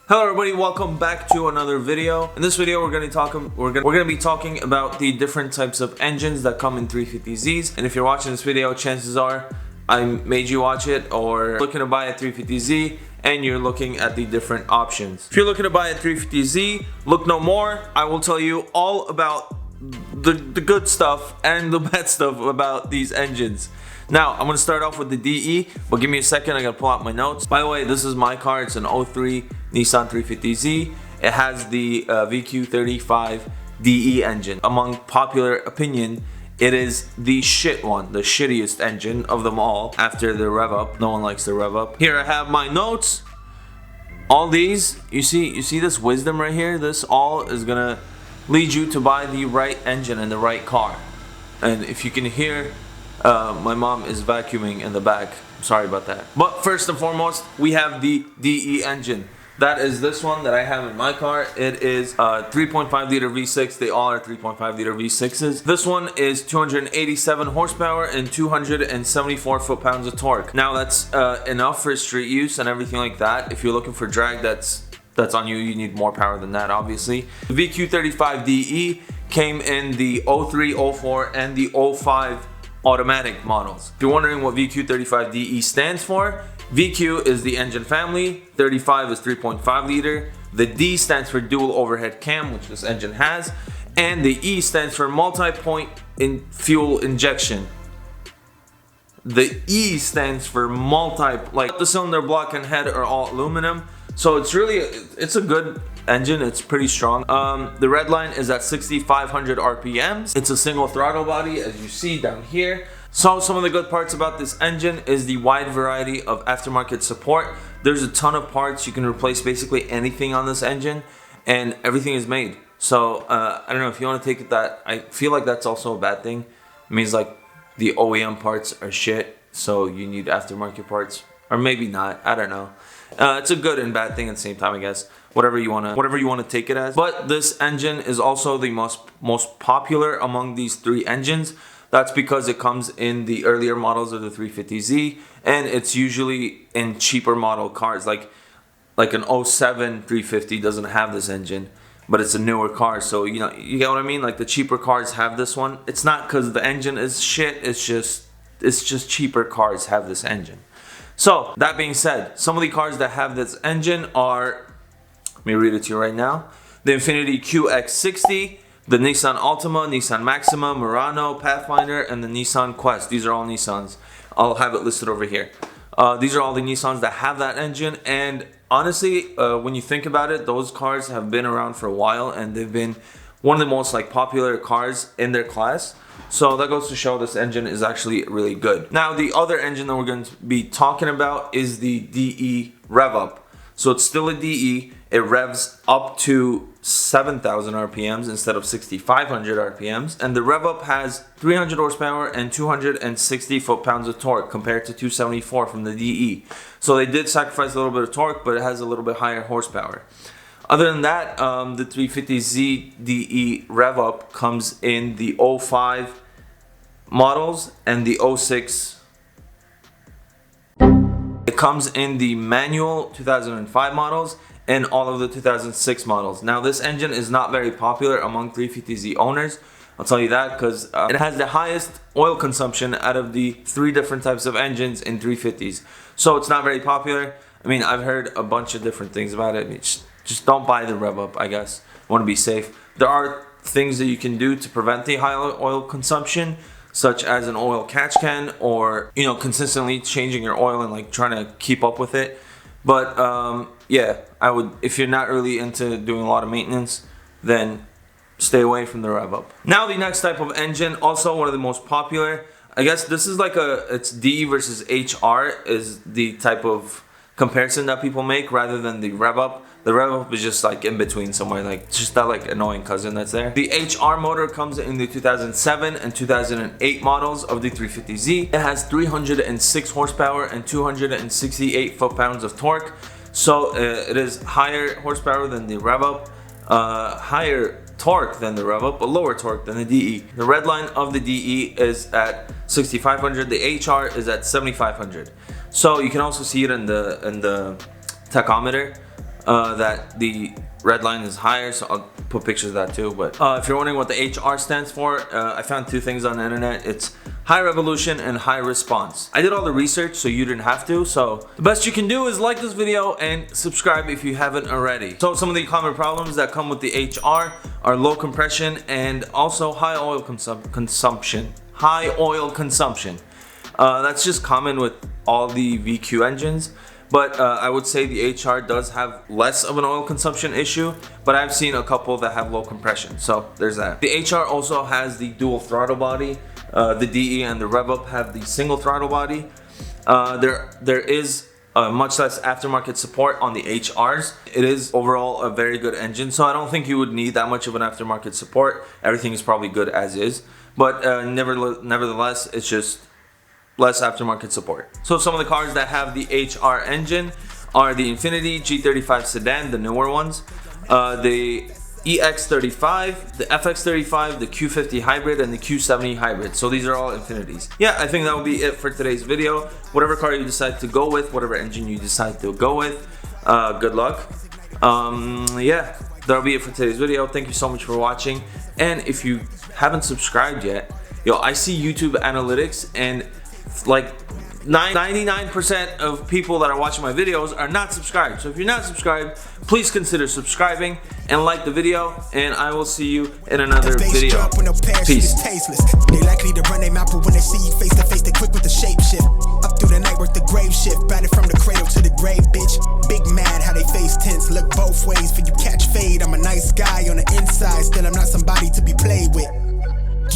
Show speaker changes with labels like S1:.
S1: Hello everybody, welcome back to another video. In this video we're going to be talking about the different types of engines that come in 350Zs. And if you're watching this video, chances are I made you watch it, or looking to buy a 350Z and you're looking at the different options. If you're looking to buy a 350Z, look no more. I will tell you all about the good stuff and the bad stuff about these engines. Now, I'm going to start off with the DE, but give me a second, I got to pull out my notes. By the way, this is my car. It's an 03 Nissan 350Z. It has the VQ35DE engine. Among popular opinion, it is the shit one, the shittiest engine of them all after the Revup. No one likes the Revup. Here I have my notes. All these, you see this wisdom right here? This all is going to lead you to buy the right engine and the right car. And if you can hear, my mom is vacuuming in the back. Sorry about that. But first and foremost, we have the DE engine. That is this one that I have in my car. It is a 3.5 liter V6. They all are 3.5 liter V6s. This one is 287 horsepower and 274 foot-pounds of torque. Now that's enough for street use and everything like that. If you're looking for drag, that's on you. You need more power than that, obviously. The VQ35DE came in the 03, 04, and the 05 automatic models. If you're wondering what VQ35DE stands for, VQ is the engine family, 35 is 3.5 liter, the D stands for dual overhead cam, which this engine has, and the E stands for multi-point fuel injection. The E stands for like the cylinder block and head are all aluminum. So it's a good engine. It's pretty strong. The red line is at 6,500 RPMs. It's a single throttle body, as you see down here. So some of the good parts about this engine is the wide variety of aftermarket support. There's a ton of parts. You can replace basically anything on this engine, and everything is made. So I don't know if you want to take it that. I feel like that's also a bad thing. It means like the OEM parts are shit, so you need aftermarket parts, or maybe not. I don't know. It's a good and bad thing at the same time, I guess. Whatever you want to take it as. But this engine is also the most popular among these three engines. That's because it comes in the earlier models of the 350Z, and it's usually in cheaper model cars. Like an 07 350 doesn't have this engine, but it's a newer car, so you get what I mean. Like the cheaper cars have this one. It's not because the engine is shit. It's just cheaper cars have this engine. So that being said, some of the cars that have this engine are, let me read it to you right now: the Infiniti QX60, the Nissan Altima, Nissan Maxima, Murano, Pathfinder, and the Nissan Quest. These are all Nissans. I'll have it listed over here. These are all the Nissans that have that engine, and honestly, when you think about it, those cars have been around for a while, and they've been one of the most popular cars in their class. So that goes to show this engine is actually really good. Now, the other engine that we're going to be talking about is the DE Revup. So it's still a DE. It revs up to 7,000 RPMs instead of 6,500 RPMs. And the Revup has 300 horsepower and 260 foot-pounds of torque compared to 274 from the DE. So they did sacrifice a little bit of torque, but it has a little bit higher horsepower. Other than that, the 350Z DE Revup comes in the 05 models and the 06. It comes in the manual 2005 models and all of the 2006 models. Now, this engine is not very popular among 350Z owners. I'll tell you that because it has the highest oil consumption out of the three different types of engines in 350s. So it's not very popular. I mean, I've heard a bunch of different things about it. Just don't buy the Revup, I guess. Want to be safe. There are things that you can do to prevent the high oil consumption, such as an oil catch can, or consistently changing your oil and trying to keep up with it. But yeah, I would, if you're not really into doing a lot of maintenance, then stay away from the Revup. Now, the next type of engine, also one of the most popular. I guess this is it's DE versus HR is the type of comparison that people make rather than the Revup. The Revup is just in between somewhere, just that annoying cousin that's there. The HR motor comes in the 2007 and 2008 models of the 350Z. It has 306 horsepower and 268 foot-pounds of torque. So it is higher horsepower than the Revup, higher torque than the Revup, but lower torque than the DE. The red line of the DE is at 6,500. The HR is at 7,500. So you can also see it in the tachometer. that the red line is higher, so I'll put pictures of that too. But if you're wondering what the HR stands for, I found two things on the internet. It's high revolution and high response. I did all the research, so you didn't have to. So the best you can do is like this video and subscribe if you haven't already. So some of the common problems that come with the HR are low compression and also high oil consumption. High oil consumption. That's just common with all the VQ engines. But I would say the HR does have less of an oil consumption issue, but I've seen a couple that have low compression, so there's that. The HR also has the dual throttle body. The DE and the Revup have the single throttle body. There is much less aftermarket support on the HRs. It is overall a very good engine, so I don't think you would need that much of an aftermarket support. Everything is probably good as is, but nevertheless, it's just less aftermarket support. So some of the cars that have the HR engine are the Infiniti G35 sedan, the newer ones, the EX35, the FX35, the Q50 hybrid, and the Q70 hybrid. So these are all Infinitis. Yeah, I think that will be it for today's video. Whatever car you decide to go with, whatever engine you decide to go with, good luck. Yeah, that'll be it for today's video. Thank you so much for watching. And if you haven't subscribed yet, yo, I see YouTube analytics and like 99% of people that are watching my videos are not subscribed. So if you're not subscribed, please consider subscribing and like the video, and I will see you in another video. Peace.